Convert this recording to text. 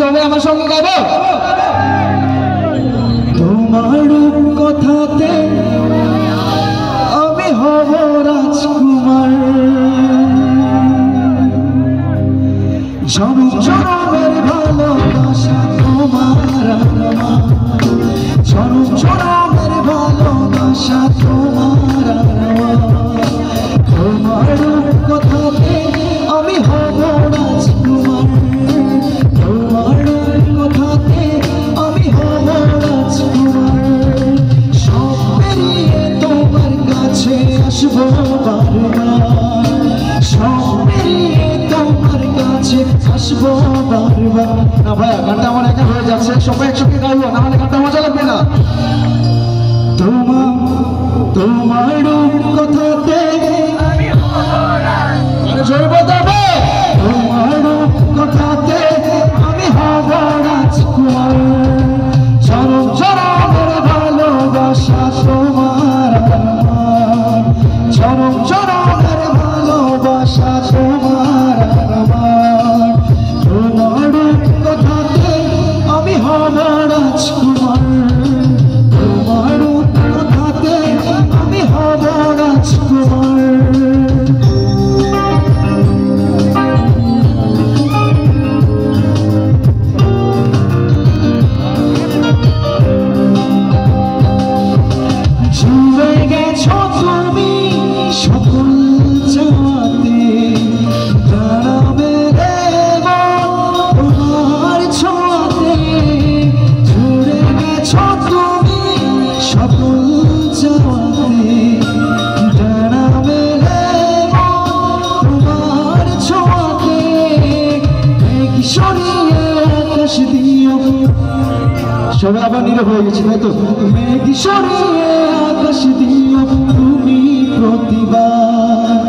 সবাই আমার সঙ্গে গাইবো। তোমার কথাতে আমি হব রাজকুমার, জনম জনমের ভালোবাসা তোমার আমার, জনম জনমের ভালোবাসা তোমার আমার। তোমার কথাতে আমি হব রাজকুমার, তোমার কথাতে আমি হব রাজকুমার। সব পেরিয়ে তোমার কাছে আসবো বারবার, সব পেরিয়ে তোমার কাছে আসবো বারবার। না ভাইয়া, গানটা আমার একা হয়ে যাচ্ছে, সবাই একসঙ্গে গাইবো, না হলে গানটা মজা লাগবে না। তোমার কথাতে আমি জোরে বলতে হবে, তোমার কথাতে আমি হব রাজকুমার, জনম জনমের ভালোবাসা তোমার আমার, জনম জনমের ভালোবাসা তোমার আমার। তোমার কথাতে আমি হব রাজকুমার, তোমার কথাতে আমি হব রাজকুমার। জুড়ে গেছো তুমি সকল চাওয়াতে, দাঁড়াবে দেব তোমার ছোঁয়াতে। জুড়ে গেছো তুমি সকল চাওয়াতে, দাঁড়াবে দেব তোমার ছোঁয়াতে। সরিয়ে আকাশ দিও, সবাই আবার নীরব হয়ে গেছে তাই তো। মেঘ সরিয়ে আকাশ দিও তুমি প্রতিবার,